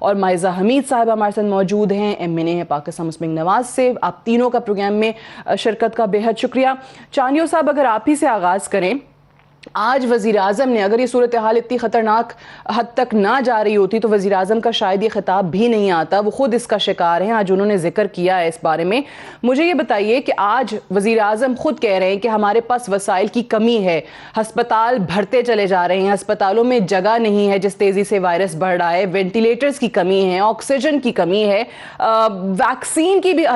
اور مائزہ حمید صاحب ہمارے ساتھ موجود ہیں، MNA ہیں پاکستان مسلم نواز سے۔ آپ تینوں کا پروگرام میں شرکت کا بے حد شکریہ۔ چانیو صاحب، اگر آپ ہی سے آغاز کریں، آج وزیراعظم نے، اگر یہ صورتحال اتنی خطرناک حد تک نہ جا رہی ہوتی تو وزیراعظم کا شاید یہ خطاب بھی نہیں آتا، وہ خود اس کا شکار ہیں، آج انہوں نے ذکر کیا ہے اس بارے میں۔ مجھے یہ بتائیے کہ آج وزیراعظم خود کہہ رہے ہیں کہ ہمارے پاس وسائل کی کمی ہے، ہسپتال بھرتے چلے جا رہے ہیں، ہسپتالوں میں جگہ نہیں ہے جس تیزی سے وائرس بڑھ رہا ہے، وینٹیلیٹرز کی کمی ہے، آکسیجن کی کمی ہے، ویکسین کی بھی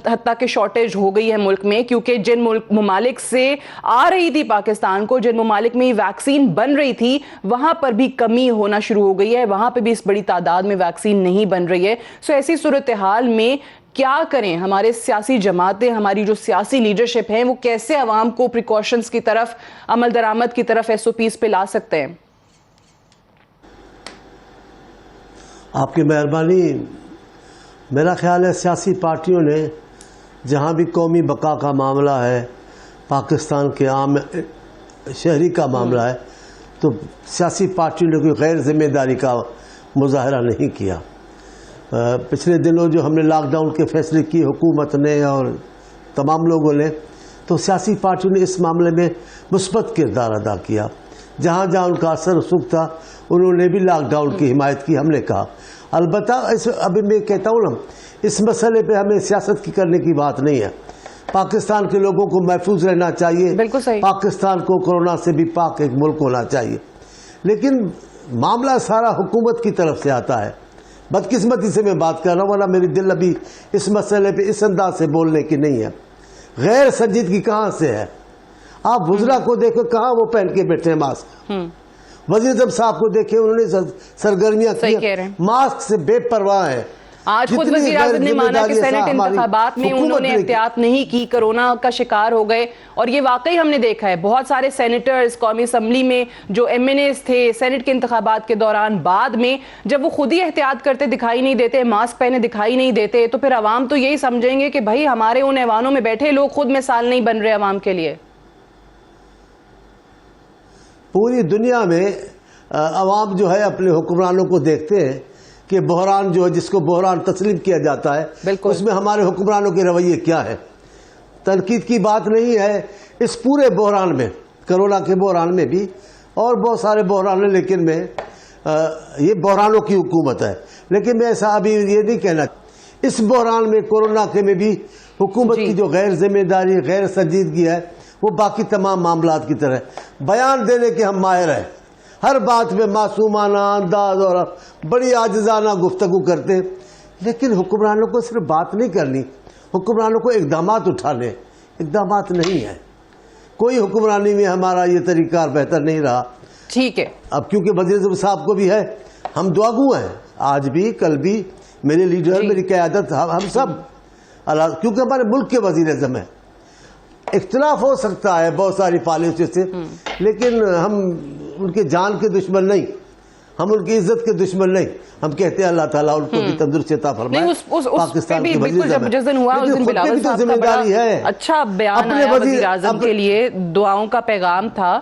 حتیٰ کہ شارٹیج ہو گئی ہے ملک میں، کیونکہ جن ممالک سے آ رہی تھی پاکستان کو، جن ممالک میں ویکسین بن رہی تھی، وہاں پر بھی کمی ہونا شروع ہو گئی ہے، وہاں پہ بھی اس بڑی تعداد میں ویکسین نہیں بن رہی ہے۔ سو ایسی صورتحال میں کیا کریں ہمارے سیاسی جماعتیں، ہماری جو سیاسی لیڈرشپ ہیں، وہ کیسے عوام کو پریکاشنز کی طرف، عمل درآمد کی طرف، SOPs پہ لا سکتے ہیں؟ آپ کی مہربانی۔ میرا خیال ہے سیاسی پارٹیوں نے جہاں بھی قومی بقا کا معاملہ ہے، پاکستان کے عام شہری کا معاملہ ہے، تو سیاسی پارٹیوں نے کوئی غیر ذمہ داری کا مظاہرہ نہیں کیا۔ پچھلے دنوں جو ہم نے لاک ڈاؤن کے فیصلے کی حکومت نے اور تمام لوگوں نے، تو سیاسی پارٹیوں نے اس معاملے میں مثبت کردار ادا کیا۔ جہاں جہاں ان کا اثر رسوخ تھا انہوں نے بھی لاک ڈاؤن کی حمایت کی، ہم نے کہا۔ البتہ ابھی میں کہتا ہوں نا، اس مسئلے پہ ہمیں سیاست کی کرنے کی بات نہیں ہے۔ پاکستان کے لوگوں کو محفوظ رہنا چاہیے، بالکل صحیح، پاکستان کو کورونا سے بھی پاک ایک ملک ہونا چاہیے، لیکن معاملہ سارا حکومت کی طرف سے آتا ہے۔ بدقسمتی سے میں بات کر رہا ہوں، ورنہ میری دل ابھی اس مسئلے پہ اس انداز سے بولنے کی نہیں ہے۔ غیر سنجیدگی کہاں سے ہے؟ آپ وزراء کو دیکھو، کہاں وہ پہن کے بیٹھے ہیں ماسک۔ وزیر اعظم صاحب کو دیکھیں، انہوں نے سرگرمیاں کی، ماسک سے بے پرواہ ہیں۔ آج خود وزیر اعظم نے مانا کہ سینٹ انتخابات میں انہوں نے احتیاط نہیں کی، کرونا کا شکار ہو گئے، اور یہ واقعی ہم نے دیکھا ہے بہت سارے سینیٹرز قومی اسمبلی میں جو MNAs تھے سینٹ کے انتخابات کے دوران، بعد میں جب وہ خود ہی احتیاط کرتے دکھائی نہیں دیتے، ماسک پہنے دکھائی نہیں دیتے، تو پھر عوام تو یہی سمجھیں گے کہ بھائی ہمارے ان ایوانوں میں بیٹھے لوگ خود مثال نہیں بن رہے عوام کے لیے۔ پوری دنیا میں عوام جو ہے اپنے حکمرانوں کو دیکھتے ہیں کہ بحران جو ہے، جس کو بحران تسلیم کیا جاتا ہے، اس میں ہمارے حکمرانوں کے رویے کیا ہے۔ تنقید کی بات نہیں ہے، اس پورے بحران میں، کرونا کے بحران میں بھی اور بہت سارے بحران ہیں، لیکن میں یہ بحرانوں کی حکومت ہے، لیکن میں ایسا ابھی یہ نہیں کہنا، اس بحران میں، کورونا کے میں بھی حکومت کی جو غیر ذمہ داری، غیر سنجیدگی ہے، وہ باقی تمام معاملات کی طرح بیان دینے کے ہم ماہر ہیں، ہر بات میں معصومانہ انداز اور بڑی عاجزانہ گفتگو کرتے ہیں، لیکن حکمرانوں کو صرف بات نہیں کرنی، حکمرانوں کو اقدامات اٹھانے، اقدامات نہیں ہے۔ کوئی حکمرانی میں ہمارا یہ طریقہ بہتر نہیں رہا۔ ٹھیک ہے، اب کیونکہ وزیر اعظم صاحب کو بھی ہے، ہم دعاگو ہیں، آج بھی کل بھی میرے لیڈر، میری قیادت، ہم سب، کیونکہ ہمارے ملک کے وزیر اعظم ہیں۔ اختلاف ہو سکتا ہے بہت ساری پالیسی سے، لیکن ہم ان کے جان کے دشمن نہیں، ہم ان کی عزت کے دشمن نہیں۔ ہم کہتے ہیں اللہ تعالیٰ ان کو بھی تندرستی عطا فرمائے۔ پاکستان کے بالکل جس دن ہوا اس دن بلاول صاحب کا بڑا اچھا بیان آیا وزیر اعظم کے لیے، دعاؤں کا پیغام تھا۔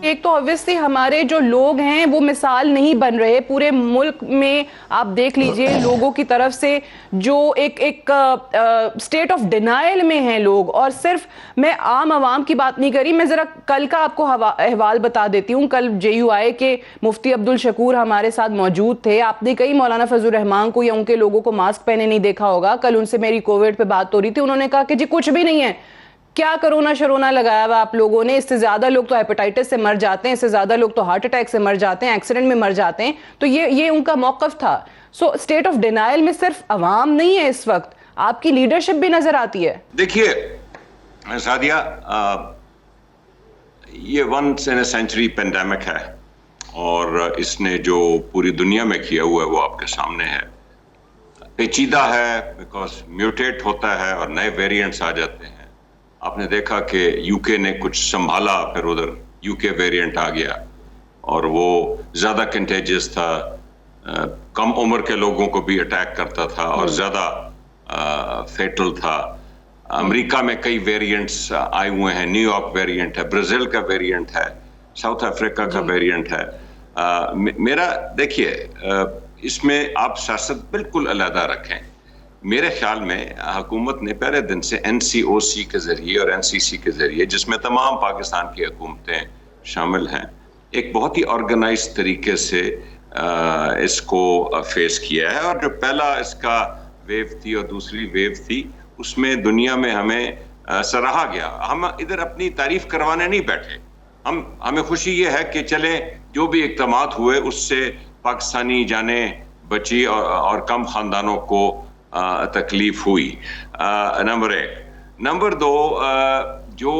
ایک تو obviously ہمارے جو لوگ ہیں وہ مثال نہیں بن رہے، پورے ملک میں آپ دیکھ لیجئے لوگوں کی طرف سے جو ایک state of denial میں ہیں لوگ، اور صرف میں عام عوام کی بات نہیں کری، میں ذرا کل کا آپ کو احوال بتا دیتی ہوں۔ کل JUI کے مفتی عبدالشکور ہمارے ساتھ موجود تھے، آپ نے کئی مولانا فضل الرحمان کو یا ان کے لوگوں کو ماسک پہنے نہیں دیکھا ہوگا، کل ان سے میری کووڈ پہ بات ہو رہی تھی، انہوں نے کہا کہ جی کچھ بھی نہیں ہے، کیا کرونا شرونا لگایا ہوا آپ لوگوں نے، اس سے زیادہ لوگ تو ہیپیٹائٹس سے مر جاتے ہیں، اس سے زیادہ لوگ تو ہارٹ اٹیک سے مر جاتے ہیں، ایکسیڈنٹ میں مر جاتے ہیں۔ تو یہ ان کا موقف تھا۔ سو اسٹیٹ آف ڈینائل میں صرف عوام نہیں ہے، اس وقت آپ کی لیڈرشپ بھی نظر آتی ہے۔ دیکھیے سعدیہ، یہ once in a century pandemic ہے، اور اس نے جو پوری دنیا میں کیا ہوا ہے وہ آپ کے سامنے ہے۔ پیچیدہ ہے بیکاز میوٹیٹ ہوتا ہے اور نئے ویریئنٹس آ جاتے ہیں، آپ نے دیکھا کہ UK نے کچھ سنبھالا, پھر ادھر UK ویریئنٹ آ گیا اور وہ زیادہ کنٹیجس تھا, کم عمر کے لوگوں کو بھی اٹیک کرتا تھا اور زیادہ فیٹل تھا. امریکہ میں کئی ویریئنٹس آئے ہوئے ہیں, نیو یارک ویریئنٹ ہے, برازیل کا ویریئنٹ ہے, ساؤتھ افریقہ کا ویریئنٹ ہے. میرا دیکھیے اس میں آپ سیاست بالکل علیحدہ رکھیں. میرے خیال میں حکومت نے پہلے دن سے NCOC کے ذریعے اور NCC کے ذریعے, جس میں تمام پاکستان کی حکومتیں شامل ہیں, ایک بہت ہی آرگنائز طریقے سے اس کو فیس کیا ہے. اور جو پہلا اس کا ویو تھی اور دوسری ویو تھی, اس میں دنیا میں ہمیں سراہا گیا. ہم ادھر اپنی تعریف کروانے نہیں بیٹھے, ہمیں خوشی یہ ہے کہ چلیں جو بھی اقدامات ہوئے اس سے پاکستانی جانیں بچی اور کم خاندانوں کو تکلیف ہوئی. نمبر 1. نمبر 2, جو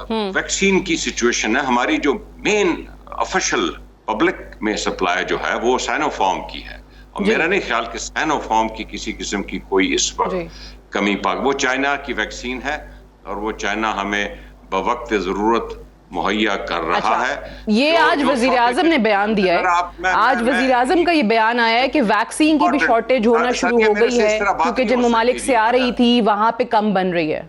ویکسین کی سچویشن ہے, ہماری جو مین آفیشل پبلک میں سپلائی جو ہے وہ سائنوفارم کی ہے, اور میرا نہیں خیال کہ سائنوفارم کی کسی قسم کی کوئی اس وقت کمی وہ چائنا کی ویکسین ہے اور وہ چائنا ہمیں بوقت ضرورت مہیا کر رہا ہے. یہ آج وزیر اعظم نے بیان دیا ہے, آج وزیر اعظم کا یہ بیان آیا ہے کہ ویکسین کی بھی شارٹیج ہونا شروع ہو گئی ہے, کیونکہ جن ممالک سے آ رہی تھی وہاں پہ کم بن رہی ہے.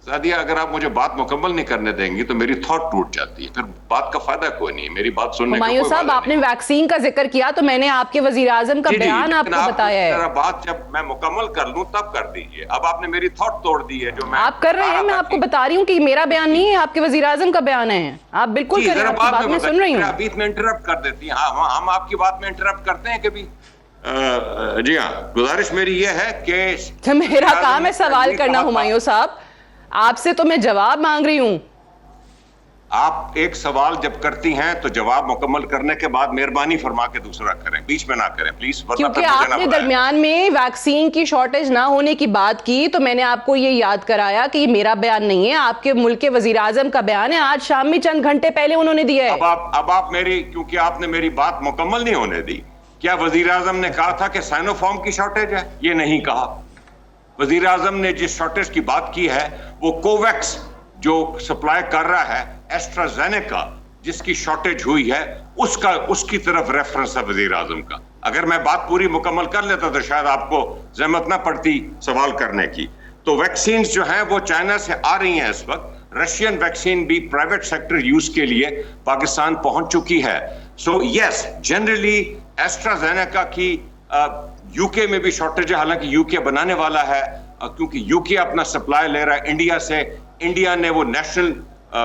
سعدیہ, اگر آپ مجھے بات مکمل نہیں کرنے دیں گی تو میری تھاٹ ٹوٹ جاتی ہے, پھر بات کا فائدہ کوئی نہیں, میری بات سننے کا کوئی فائدہ نہیں. صاحب, آپ نے ویکسین کا ذکر کیا تو میں نے آپ کے وزیر اعظم کا بیان آپ کو بتایا ہے. بات جب میں مکمل کر لوں تب کر دیجئے. اب آپ نے میری تھاٹ توڑ دی ہے جو میں آپ کر رہے ہیں. میں آپ کو بتا رہی ہوں کہ میرا بیان نہیں ہے, آپ کے وزیر اعظم کا بیان ہے. آپ بالکل کریں, آپ کی بات میں سن رہی ہوں. بیچ میں انٹرپٹ کر دیتی ہیں. ہم آپ کی بات میں انٹرپٹ کرتے ہیں کبھی؟ جی ہاں, گزارش میری یہ ہے کہ میرا کام ہے سوال کرنا. ہمایوں صاحب, آپ سے تو میں جواب مانگ رہی ہوں. آپ ایک سوال جب کرتی ہیں تو جواب مکمل کرنے کے بعد مہربانی فرما کے دوسرا کریں, بیچ میں نہ کریں پلیز. کیونکہ آپ نے درمیان میں ویکسین کی شارٹیج نہ ہونے کی بات کی تو میں نے آپ کو یہ یاد کرایا کہ یہ میرا بیان نہیں ہے, آپ کے ملک کے وزیر اعظم کا بیان ہے. آج شام میں چند گھنٹے پہلے انہوں نے دیا ہے. اب آپ میری, کیونکہ آپ نے میری بات مکمل نہیں ہونے دی, کیا وزیر اعظم نے کہا تھا کہ سائنوفارم کی شارٹیج ہے؟ یہ نہیں کہا. وزیر اعظم نے جس شارٹیج کی بات کی ہے وہ کوویکس جو سپلائی کر رہا ہے ایسٹرازینیکا, جس کی شارٹیج ہوئی ہے, اس کی طرف ریفرنس ہے وزیر اعظم کا. اگر میں بات پوری مکمل کر لیتا تو شاید آپ کو زحمت نہ پڑتی سوال کرنے کی. تو ویکسینز جو ہیں وہ چائنا سے آ رہی ہیں اس وقت. رشین ویکسین بھی پرائیویٹ سیکٹر یوز کے لیے پاکستان پہنچ چکی ہے. سو یس, جنرلی ایسٹرازینیکا کی UK میں بھی شارٹیج ہے, حالانکہ UK بنانے والا ہے, کیونکہ UK اپنا سپلائی لے رہا ہے انڈیا سے. انڈیا نے وہ نیشنل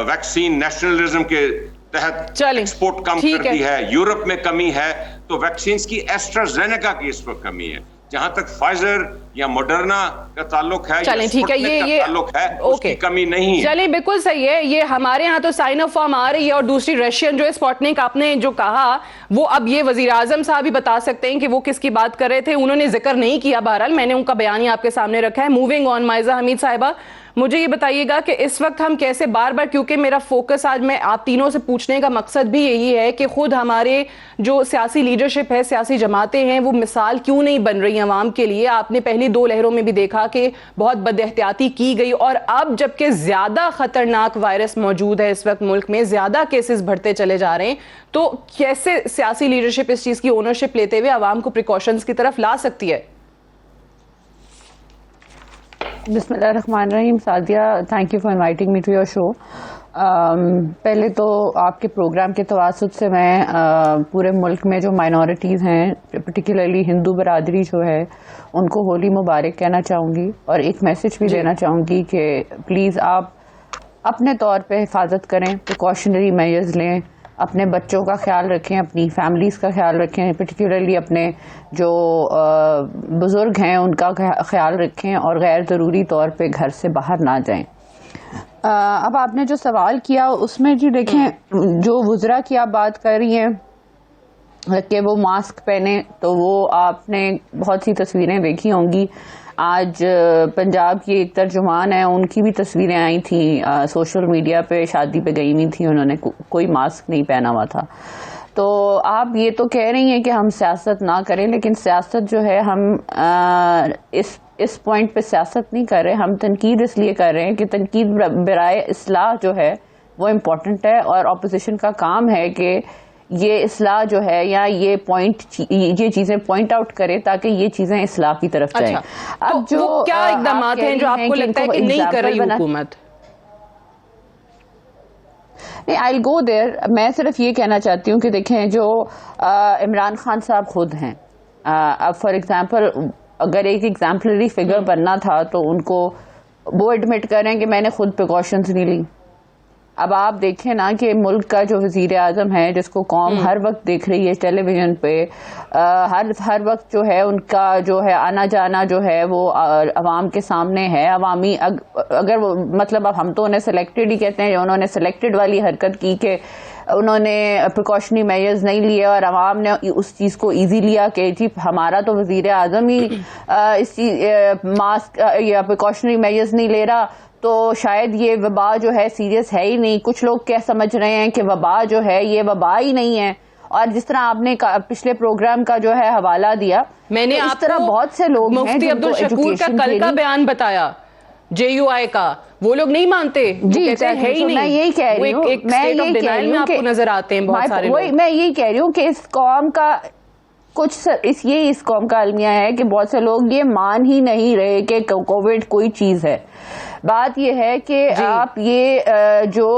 ویکسین نیشنلزم کے تحت ایکسپورٹ کم کر دی ہے. یورپ میں کمی ہے تو ویکسینز کی ایسٹرازینیکا کی اس وقت کمی ہے. جہاں تک فائزر یا موڈرنا کا تعلق ہے, چلیں ٹھیک ہے, یہ تعلق ہے, اس کی کمی نہیں ہے. چلیں بالکل صحیح ہے. یہ ہمارے ہاں تو سائنوفارم آ رہی ہے اور دوسری رشین جو ہے اسپوٹنک. آپ نے جو کہا وہ اب یہ وزیر اعظم صاحب ہی بتا سکتے ہیں کہ وہ کس کی بات کر رہے تھے. انہوں نے ذکر نہیں کیا, بہرحال میں نے ان کا بیان ہی آپ کے سامنے رکھا ہے. موونگ آن, مائزہ حمید صاحبہ, مجھے یہ بتائیے گا کہ اس وقت ہم کیسے بار بار, کیونکہ میرا فوکس آج میں آپ تینوں سے پوچھنے کا مقصد بھی یہی ہے کہ خود ہمارے جو سیاسی لیڈرشپ ہے, سیاسی جماعتیں ہیں, وہ مثال کیوں نہیں بن رہی عوام کے لیے. آپ نے پہلی 2 لہروں میں بھی دیکھا کہ بہت بد احتیاطی کی گئی, اور اب جبکہ زیادہ خطرناک وائرس موجود ہے اس وقت ملک میں, زیادہ کیسز بڑھتے چلے جا رہے ہیں, تو کیسے سیاسی لیڈرشپ اس چیز کی اونرشپ لیتے ہوئے عوام کو پریکاشنز کی طرف لا سکتی ہے؟ بسم اللہ الرحمن الرحیم. Sadia, thank you for inviting me to your show. پہلے تو آپ کے پروگرام کے تواسط سے میں پورے ملک میں جو مائنورٹیز ہیں, پرٹیکولرلی ہندو برادری جو ہے, ان کو ہولی مبارک کہنا چاہوں گی, اور ایک میسج بھی دینا چاہوں گی کہ پلیز آپ اپنے طور پہ حفاظت کریں, پریکاشنری میجرز لیں, اپنے بچوں کا خیال رکھیں, اپنی فیملیز کا خیال رکھیں, پرٹیکولرلی اپنے جو بزرگ ہیں ان کا خیال رکھیں, اور غیر ضروری طور پہ گھر سے باہر نہ جائیں. اب آپ نے جو سوال کیا اس میں جی دیکھیں, جو وزراء کی آپ بات کر رہی ہیں کہ وہ ماسک پہنے, تو وہ آپ نے بہت سی تصویریں دیکھی ہوں گی. آج پنجاب کی ایک ترجمان ہے, ان کی بھی تصویریں آئی تھیں سوشل میڈیا پہ, شادی پہ گئی ہوئی تھیں, انہوں نے کوئی ماسک نہیں پہنا ہوا تھا. تو آپ یہ تو کہہ رہی ہیں کہ ہم سیاست نہ کریں, لیکن سیاست جو ہے ہم اس اس پوائنٹ پہ سیاست نہیں کر رہے, ہم تنقید اس لیے کر رہے ہیں کہ تنقید برائے اصلاح جو ہے وہ امپورٹنٹ ہے, اور اپوزیشن کا کام ہے کہ یہ اصلاح جو ہے یا یہ چیزیں پوائنٹ آؤٹ کرے تاکہ یہ چیزیں اصلاح کی طرف جائیں. اب جو کیا اقدامات ہیں جو آپ کو لگتا ہے کہ نہیں کر رہی حکومت؟ نہیں, I'll go there. میں صرف یہ کہنا چاہتی ہوں کہ دیکھیں جو عمران خان صاحب خود ہیں, اب فار ایگزامپل اگر ایک ایگزامپلری فگر بننا تھا تو ان کو وہ ایڈمٹ کریں کہ میں نے خود پریکاشنز نہیں لی. اب آپ دیکھیں نا کہ ملک کا جو وزیر اعظم ہے جس کو قوم ہر وقت دیکھ رہی ہے ٹیلی ویژن پہ, ہر وقت جو ہے ان کا جو ہے آنا جانا جو ہے وہ عوام کے سامنے ہے, عوامی اگر وہ مطلب اب ہم تو انہیں سلیکٹڈ ہی کہتے ہیں, انہوں نے سلیکٹڈ والی حرکت کی کہ انہوں نے پریکاشنری میجرز نہیں لیے اور عوام نے اس چیز کو ایزی لیا کہ جی ہمارا تو وزیر اعظم ہی اس چیز ماسک یا پریکاشنری میجرز نہیں لے رہا تو شاید یہ وبا جو ہے سیریس ہے ہی نہیں. کچھ لوگ کیا سمجھ رہے ہیں کہ وبا جو ہے یہ وبا ہی نہیں ہے, اور جس طرح آپ نے پچھلے پروگرام کا جو ہے حوالہ دیا, میں نے اس طرح بہت سے لوگ ہیں مفتی عبدالشکور کا کل کا بیان بتایا JUI کا, وہ لوگ نہیں مانتے, جی ہے ہی نہیں. میں یہی کہہ رہی ہوں کہ نظر آتے ہیں بہت سارے لوگ. میں یہی کہہ رہی ہوں کہ اس قوم کا اس قوم کا المیہ ہے کہ بہت سے لوگ یہ مان ہی نہیں رہے کہ کووڈ کوئی چیز ہے. بات یہ ہے کہ آپ یہ جو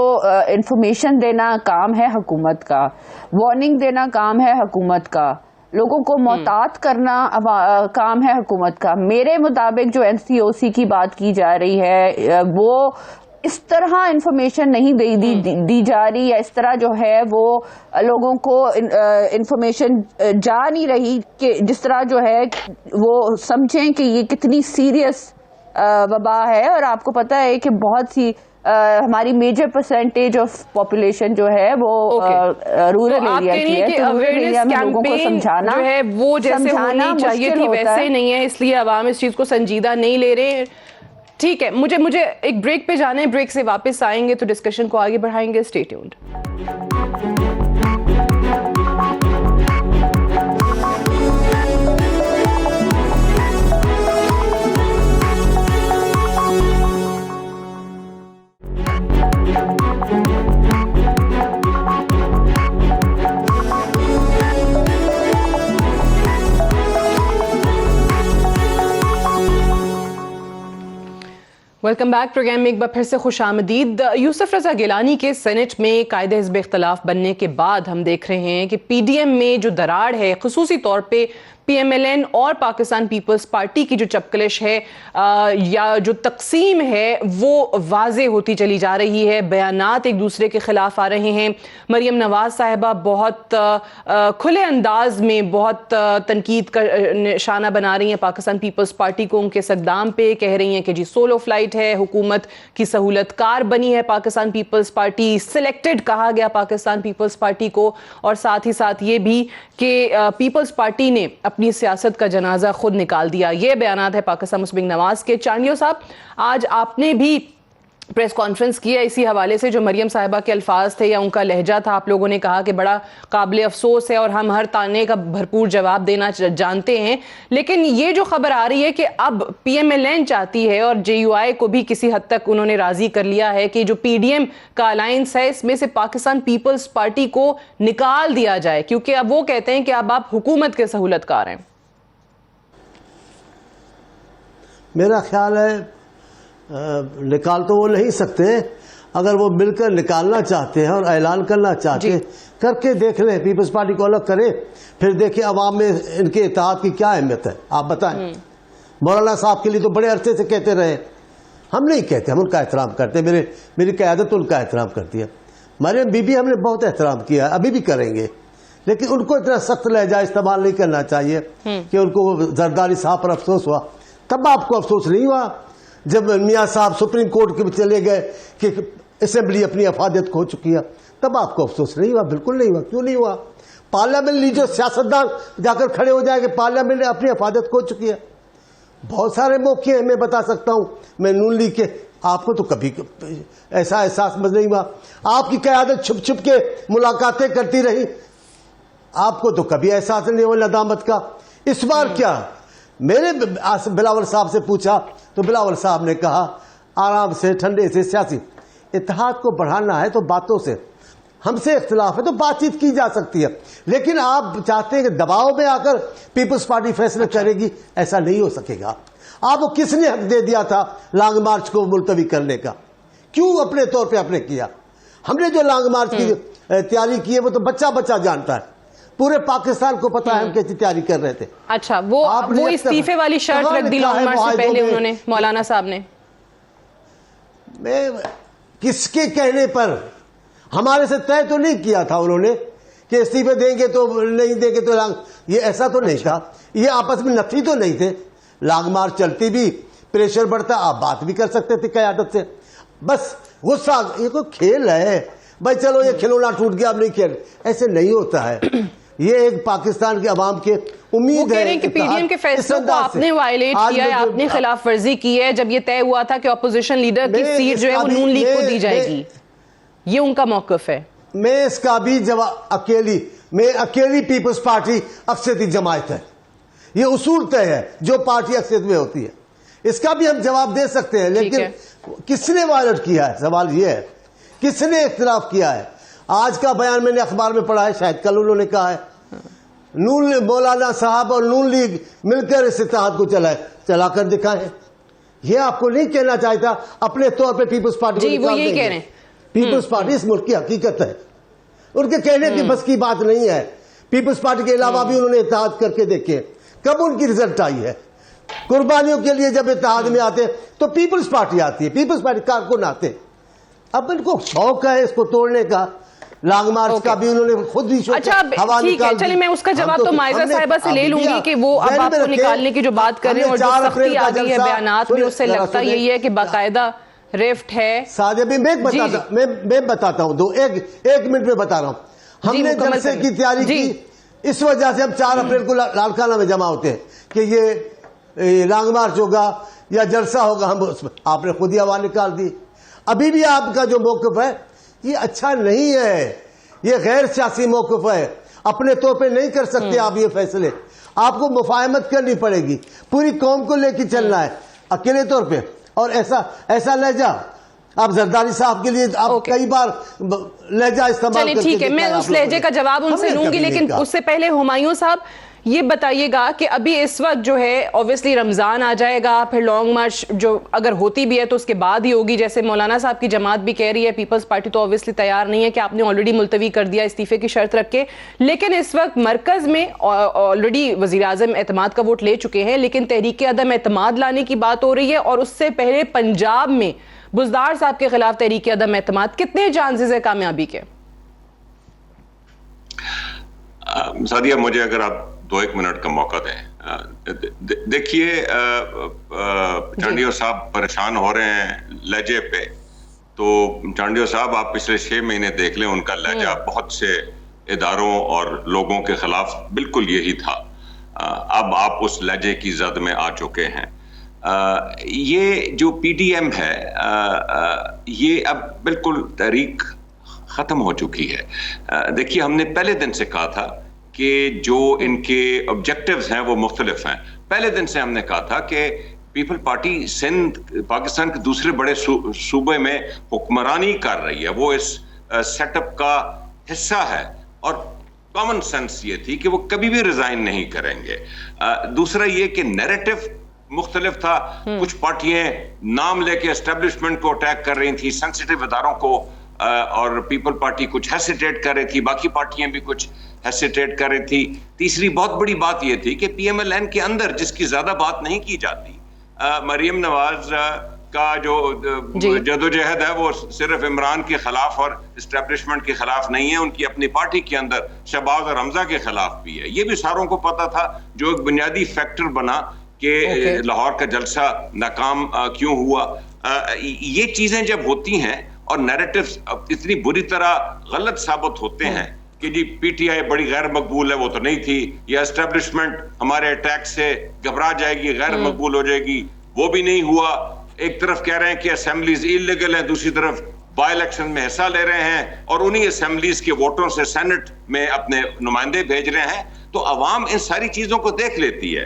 انفارمیشن دینا کام ہے حکومت کا, وارننگ دینا کام ہے حکومت کا, لوگوں کو محتاط کرنا کام ہے حکومت کا. میرے مطابق جو NCOC کی بات کی جا رہی ہے وہ اس طرح انفارمیشن نہیں دی جا رہی, یا اس طرح جو ہے وہ لوگوں کو انفارمیشن جا نہیں رہی کہ جس طرح جو ہے وہ سمجھیں کہ یہ کتنی سیریس وبا ہے. اور آپ کو پتہ ہے کہ بہت سی ہماری میجر پرسنٹیج آف پاپولیشن جو ہے وہ رورل ایریا کی ہے, تو رورل ایریا میں لوگوں کو سمجھانا جو ہے وہ جیسے ہونی چاہیے تھی ویسے نہیں ہے, اس لیے عوام اس چیز کو سنجیدہ نہیں لے رہے. ٹھیک ہے, مجھے ایک بریک پہ جانا ہے, بریک سے واپس آئیں گے تو ڈسکشن کو آگے بڑھائیں گے. Stay tuned. Welcome back. Programme میں ایک بار پھر سے خوش آمدید. یوسف رضا گیلانی کے سینٹ میں قائد حزب اختلاف بننے کے بعد ہم دیکھ رہے ہیں کہ PDM میں جو دراڑ ہے, خصوصی طور پہ PMLN اور پاکستان پیپلز پارٹی کی جو چپکلش ہے یا جو تقسیم ہے وہ واضح ہوتی چلی جا رہی ہے. بیانات ایک دوسرے کے خلاف آ رہے ہیں. مریم نواز صاحبہ بہت کھلے انداز میں بہت تنقید کا نشانہ بنا رہی ہیں پاکستان پیپلز پارٹی کو, ان کے اقدام پہ کہہ رہی ہیں کہ جی سولو فلائٹ ہے, حکومت کی سہولت کار بنی ہے پاکستان پیپلز پارٹی, سلیکٹڈ کہا گیا پاکستان پیپلز پارٹی کو, اور ساتھ ہی ساتھ یہ بھی کہ پیپلز پارٹی نے اپنی سیاست کا جنازہ خود نکال دیا. یہ بیانات ہے پاکستان مسلم نواز کے. چانڈیو صاحب, آج آپ نے بھی پریس کانفرنس کیا اسی حوالے سے, جو مریم صاحبہ کے الفاظ تھے یا ان کا لہجہ تھا, آپ لوگوں نے کہا کہ بڑا قابل افسوس ہے اور ہم ہر تانے کا بھرپور جواب دینا جانتے ہیں, لیکن یہ جو خبر آ رہی ہے کہ اب PMLN چاہتی ہے اور JUI کو بھی کسی حد تک انہوں نے راضی کر لیا ہے کہ جو PDM کا الائنس ہے اس میں سے پاکستان پیپلز پارٹی کو نکال دیا جائے, کیونکہ اب وہ کہتے ہیں کہ اب آپ حکومت کے سہولت کار ہیں. میرا خیال ہے نکال تو وہ نہیں سکتے, اگر وہ مل کر نکالنا چاہتے ہیں اور اعلان کرنا چاہتے ہیں کر کے دیکھ لیں, پیپلز پارٹی کو الگ کریں, پھر دیکھیں عوام میں ان کے اتحاد کی کیا اہمیت ہے. آپ بتائیں, مولانا صاحب کے لیے تو بڑے عرصے سے کہتے رہے, ہم نہیں کہتے, ہم ان کا احترام کرتے ہیں, میری قیادت ان کا احترام کرتی ہے. مریم بی بی ہم نے بہت احترام کیا, ابھی بھی کریں گے, لیکن ان کو اتنا سخت لہجہ استعمال نہیں کرنا چاہیے کہ ان کو زرداری صاحب پر افسوس ہوا. تب آپ کو افسوس نہیں ہوا جب میاں صاحب سپریم کورٹ کے چلے گئے کہ اسمبلی اپنی افادیت کھو چکی ہے, تب آپ کو افسوس نہیں ہوا؟ بالکل نہیں ہوا. کیوں نہیں ہوا؟ پارلیمنٹ لیڈر سیاستدان جا کر کھڑے ہو جائے کہ پارلیمنٹ اپنی افادیت کھو چکی ہے. بہت سارے موقع ہیں, میں بتا سکتا ہوں. میں نون لیگ کے, آپ کو تو کبھی ایسا احساس نہیں ہوا. آپ کی قیادت چھپ چھپ کے ملاقاتیں کرتی رہی, آپ کو تو کبھی احساس نہیں ہوا ندامت کا. اس بار کیا میرے بلاول صاحب سے پوچھا تو بلاول صاحب نے کہا آرام سے ٹھنڈے سے سیاسی اتحاد کو بڑھانا ہے تو باتوں سے, ہم سے اختلاف ہے تو بات چیت کی جا سکتی ہے, لیکن آپ چاہتے ہیں کہ دباؤ میں آ کر پیپلز پارٹی فیصلے کرے گی, ایسا نہیں ہو سکے گا. آپ کو کس نے حق دے دیا تھا لانگ مارچ کو ملتوی کرنے کا؟ کیوں اپنے طور پہ آپ نے کیا؟ ہم نے جو لانگ مارچ کی تیاری کی ہے وہ تو بچہ بچہ جانتا ہے, پورے پاکستان کو پتا ہے ہم کیسی تیاری کر رہے تھے. اچھا, وہ استعفے والی شرط رکھ دی لانگ مارچ سے پہلے انہوں نے, مولانا صاحب نے. میں کس کے کہنے پر, ہمارے سے طے تو نہیں کیا تھا انہوں نے کہ استعفے دیں گے تو نہیں دیں گے تو یہ ایسا تو نہیں تھا, یہ آپس میں نفی تو نہیں تھے. لانگ مارچ چلتی بھی, پریشر بڑھتا, آپ بات بھی کر سکتے تھے قیادت سے. بس غصہ, یہ کوئی کھیل ہے بھائی, چلو یہ کھلونا ٹوٹ گیا اب نہیں کھیل, ایسے نہیں ہوتا ہے. یہ ایک پاکستان کے عوام کے امید ہے کہ پی ڈی ایم کے فیصلوں کو آپ نے وائلیٹ کیا ہے, آپ نے خلاف ورزی کی ہے جب یہ طے ہوا تھا کہ اپوزیشن لیڈر کی سیٹ جو ہے وہ نون لیگ کو دی جائے گی, یہ ان کا موقف ہے. میں اس کا بھی اکیلی پیپلز پارٹی اکثریتی جماعت ہے, یہ اصول طے ہے جو پارٹی اکثریت میں ہوتی ہے, اس کا بھی ہم جواب دے سکتے ہیں. لیکن کس نے وائلیٹ کیا ہے, سوال یہ ہے کس نے اختلاف کیا ہے. آج کا بیان میں نے اخبار میں پڑھا ہے, شاید کل انہوں نے کہا ہے مولانا صاحب اور نون لیگ مل کر اس اتحاد کو چلا کر دکھائے. یہ آپ کو نہیں کہنا چاہتا اپنے طور پہ پیپلز پارٹی جی, وہ یہی کہہ رہے ہیں. پیپلز پارٹی اس ملک کی حقیقت ہے, ان کے کہنے کی بس کی بات نہیں ہے. پیپلز پارٹی کے علاوہ بھی انہوں نے اتحاد کر کے دیکھے, کب ان کی رزلٹ آئی ہے. قربانیوں کے لیے جب اتحاد میں آتے تو پیپلز پارٹی آتی ہے, پیپلز پارٹی کارکن آتے. اب ان کو شوق ہے اس کو توڑنے کا. لانگ مارچ کا بھی انہوں نے خود بھی اچھا ٹھیک ہے, چلیں میں اس کا جواب تو مائزہ صاحبہ سے لے لوں گی کہ وہ اب آپ کو نکالنے کی جو بات کر رہے ہیں اور جو سختی آ گئی ہے بیانات میں, اس سے لگتا یہی ہے کہ باقاعدہ ریفٹ ہے. سادہ بھی میں بتاتا ہوں, ایک منٹ میں بتا رہا ہوں. ہم نے جلسے کی تیاری کی, اس وجہ سے ہم 4 اپریل کو لالخانہ میں جمع ہوتے ہیں کہ یہ لانگ مارچ ہوگا یا جلسہ ہوگا. ہم اس میں آپ نے خود ہی آواز نکال دی. ابھی بھی آپ کا جو موقف ہے یہ اچھا نہیں ہے, یہ غیر سیاسی موقف ہے, اپنے طور پہ نہیں کر سکتے آپ یہ فیصلے. آپ کو مفاہمت کرنی پڑے گی, پوری قوم کو لے کے چلنا ہے اکیلے طور پہ. اور ایسا لہجہ آپ زرداری صاحب کے لیے آپ کئی بار لہجہ استعمال کرتے ہیں. ٹھیک ہے, میں اس لہجے کا جواب ان سے لوں گی, لیکن اس سے پہلے ہمایوں صاحب یہ بتائیے گا کہ ابھی اس وقت جو ہے اوبویسلی رمضان آ جائے گا, پھر لانگ مارچ جو اگر ہوتی بھی ہے تو اس کے بعد ہی ہوگی, جیسے مولانا صاحب کی جماعت بھی کہہ رہی ہے. پیپلز پارٹی تو اوبویسلی تیار نہیں ہے کہ آپ نے آلریڈی ملتوی کر دیا استعفے کی شرط رکھ کے, لیکن اس وقت مرکز میں آلریڈی وزیر اعظم اعتماد کا ووٹ لے چکے ہیں, لیکن تحریک عدم اعتماد لانے کی بات ہو رہی ہے. اور اس سے پہلے پنجاب میں بزدار صاحب کے خلاف تحریک عدم اعتماد, کتنے چانسز ہے کامیابی کے؟ سعدیہ مجھے اگر آپ 2-1 منٹ کا موقع دیں. دیکھیے چانڈیو صاحب پریشان ہو رہے ہیں لہجے پہ, تو چانڈیو صاحب آپ پچھلے 6 مہینے دیکھ لیں, ان کا لہجہ بہت سے اداروں اور لوگوں کے خلاف بالکل یہی تھا. اب آپ اس لہجے کی زد میں آ چکے ہیں. یہ جو پی ڈی ایم ہے یہ اب بالکل تحریک ختم ہو چکی ہے. دیکھیے ہم نے پہلے دن سے کہا تھا کہ جو ان کے آبجیکٹیوز ہیں وہ مختلف ہیں. پہلے دن سے ہم نے کہا تھا کہ پیپل پارٹی سندھ پاکستان کے دوسرے بڑے صوبے میں حکمرانی کر رہی ہے, وہ اس سیٹ اپ کا حصہ ہے, اور کامن سینس یہ تھی کہ وہ کبھی بھی ریزائن نہیں کریں گے. دوسرا یہ کہ نیریٹو مختلف تھا, کچھ پارٹیاں نام لے کے اسٹیبلشمنٹ کو اٹیک کر رہی تھی, سینسٹیو اداروں کو, اور پیپل پارٹی کچھ ہیسیٹیٹ کر رہی تھی, باقی پارٹیاں بھی کچھ ہیسیٹیٹ کر رہی تھی. تیسری بہت بڑی بات یہ تھی کہ پی ایم ایل این کے اندر جس کی زیادہ بات نہیں کی جاتی, مریم نواز کا جو جدوجہد ہے وہ صرف عمران کے خلاف اور اسٹیبلشمنٹ کے خلاف نہیں ہے, ان کی اپنی پارٹی کے اندر شہباز اور حمزہ کے خلاف بھی ہے. یہ بھی ساروں کو پتا تھا, جو ایک بنیادی فیکٹر بنا کہ لاہور کا جلسہ ناکام کیوں ہوا. یہ چیزیں جب ہوتی ہیں اور نیریٹیوز اتنی بری طرح غلط ثابت ہوتے ہیں کہ جی پی ٹی آئی بڑی غیر مقبول ہے, وہ تو نہیں تھی, یا اسٹیبلشمنٹ ہمارے اٹیک سے گھبرا جائے گی, غیر مقبول ہو جائے گی, وہ بھی نہیں ہوا. ایک طرف کہہ رہے ہیں کہ اسمبلیز انلیگل ہیں, دوسری طرف بائی الیکشن میں حصہ لے رہے ہیں اور انہی اسمبلیز کے ووٹوں سے سینٹ میں اپنے نمائندے بھیج رہے ہیں. تو عوام ان ساری چیزوں کو دیکھ لیتی ہے.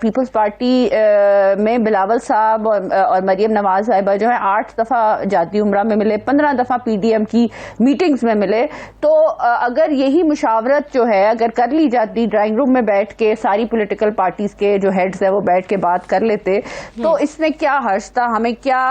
پیپلز پارٹی میں بلاول صاحب اور مریم نواز صاحبہ جو ہے 8 دفعہ جاتی عمرہ میں ملے, 15 دفعہ پی ڈی ایم کی میٹنگز میں ملے. تو اگر یہی مشاورت جو ہے اگر کر لی جاتی ڈرائنگ روم میں بیٹھ کے, ساری پولیٹیکل پارٹیز کے جو ہیڈز ہیں وہ بیٹھ کے بات کر لیتے, تو اس میں کیا حرج تھا, ہمیں کیا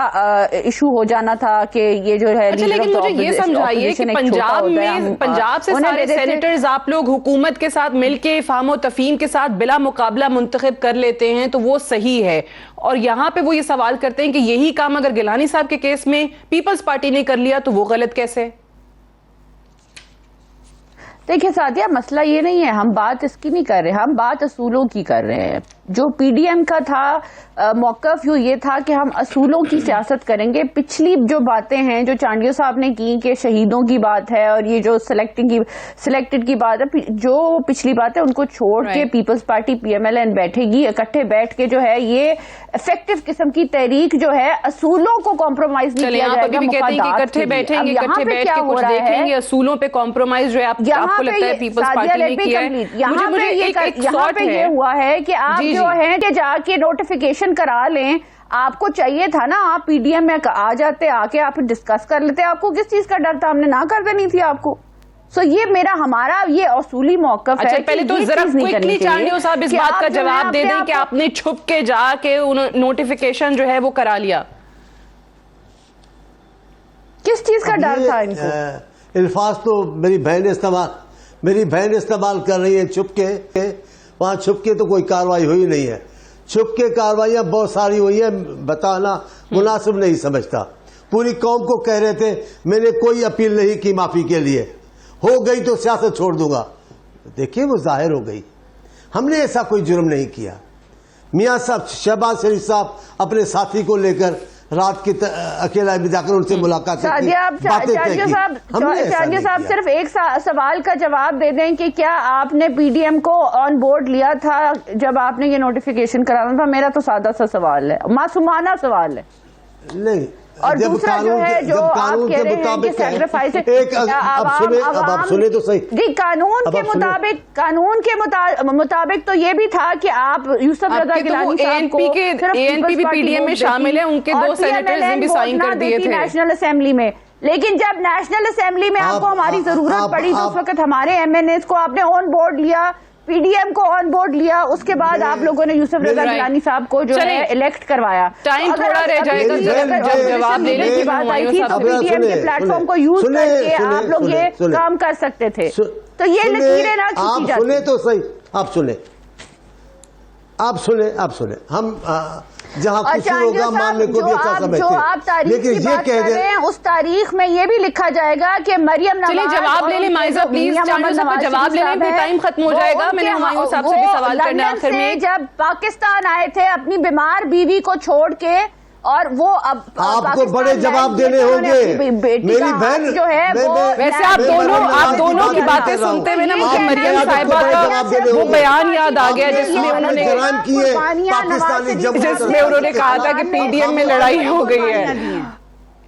ایشو ہو جانا تھا کہ یہ جو ہے. لیکن مجھے یہ سمجھائیے کہ پنجاب سے سارے سینیٹرز آپ لوگ حکومت کے ساتھ مل کے فہم و تفہیم کے ساتھ بلا مقابلہ منتخب کر لیتے ہیں تو وہ صحیح ہے, اور یہاں پہ وہ یہ سوال کرتے ہیں کہ یہی کام اگر گیلانی صاحب کے کیس میں پیپلز پارٹی نے کر لیا تو وہ غلط کیسے؟ دیکھیں سعدیہ, مسئلہ یہ نہیں ہے, ہم بات اس کی نہیں کر رہے, ہم بات اصولوں کی کر رہے ہیں. جو پی ڈی ایم کا تھا موقف یہ تھا کہ ہم اصولوں کی سیاست کریں گے. پچھلی جو باتیں ہیں جو چانڈیو صاحب نے کی کہ شہیدوں کی بات ہے اور یہ جو سلیکٹڈ کی بات ہے, جو پچھلی بات ہے ان کو چھوڑ کے Peoples Party P M L N بیٹھے گی, اکٹھے بیٹھ کے جو ہے یہ افیکٹو قسم کی تحریک جو ہے اصولوں کو کمپرومائز نہیں کیا جائے گا. مفادات کے لیے اب یہاں پہ کیا ہو رہا ہے, اصولوں پہ کمپرومائز جو ہے آپ کو لگتا ہے پیپلز پارٹی نے کیا ہے. یہاں پہ یہ ہوا ہے کہ آپ جو ہیں کہ جا کے نوٹیفیکیشن کرا لیں, آپ کو چاہیے تھا نا آپ پی ڈی ایم میں آ جاتے, آ کے آپ ڈسکس کر لیتے. آپ کو کس چیز کا ڈر تھا, ہم نے نہ کر دینی تھی آپ کو. سو یہ ہمارا یہ اصولی موقف ہے. پہلے تو ذرا کوئکلی چانڈیو صاحب اس بات کا جواب دے دیں کہ آپ نے چھپ کے جا کے نوٹیفیکیشن جو ہے وہ کرا لیا. کس چیز کا ڈر تھا ان کو؟ الفاظ تو میری بہن استعمال کر رہی ہے چھپ کے. وہاں چھپ کے تو کوئی کاروائی ہوئی نہیں ہے. چھپ کے کاروائیاں بہت ساری ہوئی ہیں, بتانا مناسب نہیں سمجھتا. پوری قوم کو کہہ رہے تھے میں نے کوئی اپیل نہیں کی معافی کے لیے, ہو گئی تو سیاست چھوڑ دوں گا. دیکھیے وہ ظاہر ہو گئی, ہم نے ایسا کوئی جرم نہیں کیا. میاں صاحب شہباز شریف صاحب اپنے ساتھی کو لے کر رات کی اکیلا بھی جا کر ان سے ملاقات کی, چانڈیو صاحب صرف ایک سوال کا جواب دے دیں کہ کیا آپ نے پی ڈی ایم کو آن بورڈ لیا تھا جب آپ نے یہ نوٹیفیکیشن کرانا تھا؟ میرا تو سادہ سا سوال ہے, معصومانہ سوال ہے. نہیں, اور دوسرا جو ہے جو آپ کہہ رہے ہیں کہ سیکریفائس, اب سنیں تو صحیح. جی, قانون کے مطابق تو یہ بھی تھا کہ آپ یوسف رضا گیلانی صاحب کو اے این پی بھی پی ڈی ایم میں شامل ہیں, ان کے 2 سینیٹرز نے بھی سائن کر دیے تھے نیشنل اسمبلی میں. لیکن جب نیشنل اسمبلی میں آپ کو ہماری ضرورت پڑی تو اس وقت ہمارے ایم این ایز کو آپ نے آن بورڈ لیا, پی ڈی ایم کو آن بورڈ لیا, اس کے بعد آپ لوگوں نے یوسف رضا گیلانی صاحب کو جو ہے الیکٹ کروایا. ٹائم تھوڑا رہ جائے گا, جواب دینے کی بات آئی تھی تو پی ڈی ایم کے پلیٹ فارم کو یوز کر کے آپ لوگ یہ کام کر سکتے تھے. تو یہ لکیریں نہ کھینچی جاتی. آپ سنیں تو صحیح, آپ سنیں. ہم جہاں کسی ہوگا ماننے کو بھی اچھا سمجھتے جو آپ تاریخ کی بات کر رہے ہیں اس تاریخ میں یہ بھی لکھا جائے گا کہ مریم نواز. چلیے جواب لے لیں مائزہ پلیز, چانڈیو صاحب کا جواب لے لیں, پھر ٹائم ختم ہو جائے گا. میں نے ہمایوں صاحب سے بھی سوال کرنا ہے آخر میں. جب پاکستان آئے تھے اپنی بیمار بیوی کو چھوڑ کے, اور وہ اب آپ کو بڑے جواب دینے ہوں گے. میری بہن جو ہے ویسے آپ دونوں کی باتیں سنتے ہوئے نا مجھے مریم صاحبہ کا وہ بیان یاد آ گیا جس میں انہوں نے کہا تھا کہ پی ڈی ایم میں لڑائی ہو گئی ہے.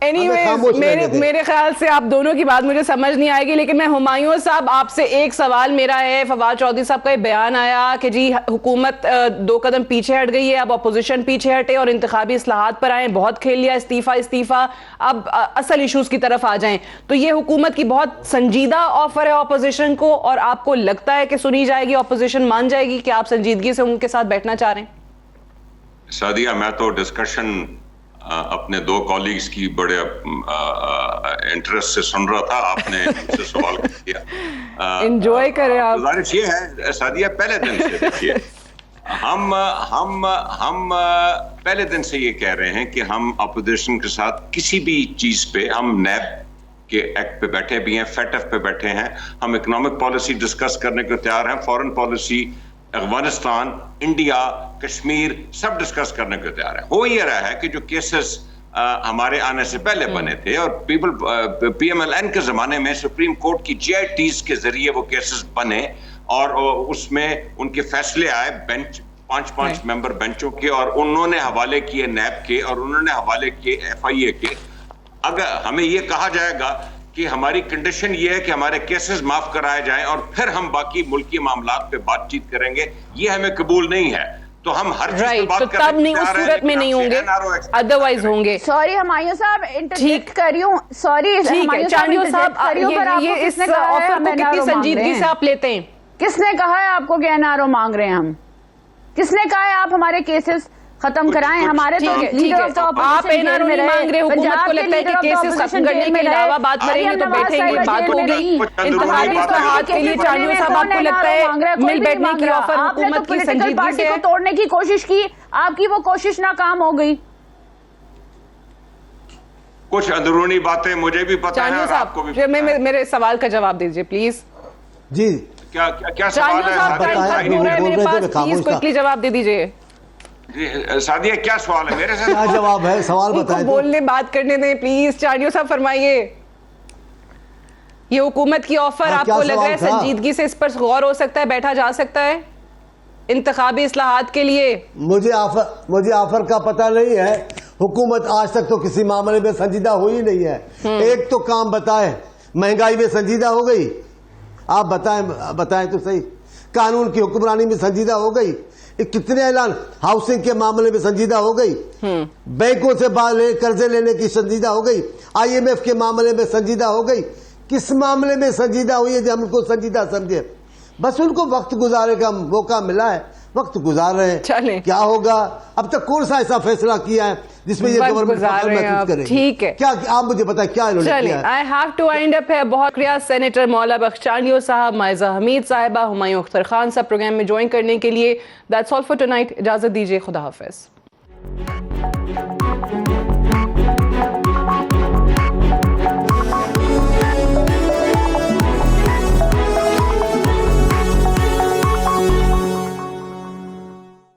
میرے خیال سے آپ دونوں کی بات مجھے سمجھ نہیں آئے گی, لیکن میں ہمایوں صاحب آپ سے ایک سوال میرا ہے. فواد چودھری صاحب کا یہ بیان آیا کہ جی حکومت 2 قدم پیچھے ہٹ گئی ہے, اب اپوزیشن پیچھے ہٹے اور انتخابی اصلاحات پر آئیں, بہت کھیل لیا, استعفیٰ, اب اصل ایشوز کی طرف آ جائیں. تو یہ حکومت کی بہت سنجیدہ آفر ہے اپوزیشن کو, اور آپ کو لگتا ہے کہ سنی جائے گی, اپوزیشن مان جائے گی کہ آپ سنجیدگی سے ان کے ساتھ بیٹھنا چاہ رہے ہیں؟ سعدیہ, میں تو ڈسکشن اپنے 2 کالیگز کی بڑے انٹرسٹ سے سن رہا تھا. آپ نے مجھ سے سوال کیا, انجوائے کریں آپ. گزارش یہ ہے سعدیہ, پہلے دن سے دیکھیے ہم پہلے دن سے یہ کہہ رہے ہیں کہ ہم اپوزیشن کے ساتھ کسی بھی چیز پہ, ہم نیب کے ایکٹ پہ بیٹھے بھی ہیں, فیٹف پہ بیٹھے ہیں, ہم اکنامک پالیسی ڈسکس کرنے کو تیار ہیں, foreign policy, Afghanistan, India, Kashmir, سب ڈسکس کرنے کو تیار ہے. ہو یہ رہا ہے کہ جو کیسز ہمارے آنے سے پہلے بنے تھے اور پی ایم ایل این کے زمانے میں سپریم کورٹ کی جی آئی ٹیز کے ذریعے وہ کیسز بنے اور اس میں ان کے فیصلے آئے بینچ 5 ممبر بینچوں کے, اور انہوں نے حوالے کیے نیب کے اور انہوں نے حوالے کیے ایف آئی اے کے. اگر ہمیں یہ کہا جائے گا کہ ہماری کنڈیشن یہ ہے کہ ہمارے کیسز معاف کرائے جائیں اور پھر ہم باقی ملکی معاملات پہ بات چیت کریں گے، یہ ہمیں قبول نہیں ہے. تو ہم ہر چیز پہ بات کریں تب نہیں، اس صورت میں نہیں ہوں گے، ادروائز ہوں گے. سوری ہمایوں صاحب انٹرجیکٹ کر رہی ہوں، سوری ہمایوں چانیو صاحب، یہ اس آفر کو کتنی سنجیدگی سے آپ لیتے ہیں؟ کس نے کہا ہے آپ کو کہ این آر او مانگ رہے ہیں ہم؟ کس نے کہا ہے آپ ہمارے کیسز ختم کرائیں؟ ہمارے تو آپ این آر او نہیں مانگ رہے، حکومت کو لگتا ہے کہ کیسز ختم کرنے کے علاوہ بات کریں گے تو بیٹھیں گے، بات ہوگی. انتخابی اصلاحات کے لیے چانیو صاحب آپ کو لگتا ہے مل بیٹھنے کی آفر حکومت کی سنجیدگی سے ہے؟ توڑنے کی کوشش کی، آپ کی وہ کوشش ناکام ہو گئی. کچھ اندرونی باتیں مجھے بھی پتا ہے اور آپ کو بھی. میرے سوال کا جواب دیجئے پلیز. جی کیا سوال ہے؟ میرے پاس پلیز کوئکلی جواب دے دیجئے. سعدیہ کیا سوال ہے میرے سے؟ کیا جواب ہے؟ سوال بتائیں. بولنے بات کرنے دیں پلیز. چانیو صاحب فرمائیے، یہ حکومت کی آفر آپ کو لگ رہا ہے سنجیدگی سے اس پر غور ہو سکتا ہے، بیٹھا جا سکتا ہے انتخابی اصلاحات کے لیے؟ مجھے آفر کا پتہ نہیں ہے. حکومت آج تک تو کسی معاملے میں سنجیدہ ہوئی نہیں ہے. ایک تو کام بتائیں، مہنگائی میں سنجیدہ ہو گئی؟ آپ بتائیں تو صحیح. قانون کی حکمرانی میں سنجیدہ ہو گئی؟ کتنے اعلان ہاؤسنگ کے معاملے میں سنجیدہ ہو گئی؟ بینکوں سے قرضے لینے کی سنجیدہ ہو گئی؟ آئی ایم ایف کے معاملے میں سنجیدہ ہو گئی؟ کس معاملے میں سنجیدہ ہوئی ہے جو ہم کو سنجیدہ سمجھے؟ بس ان کو وقت گزارے کا موقع ملا ہے، وقت گزار رہے ہیں. کیا ہوگا؟ اب تک کون سا ایسا فیصلہ کیا ہے جس میں یہ گورنمنٹ فخر محسوس کرے؟ ٹھیک ہے، کیا آپ مجھے بتائیں کیا انہوں نے کیا ہے؟ I have to wind up ہے. بہت شکریہ سینیٹر مولا بخش چانیو صاحب، مائزہ حمید صاحبہ، ہمایوں اختر خان صاحب پروگرام میں جوائن کرنے کے لیے. That's all for tonight. اجازت دیجیے، خدا حافظ.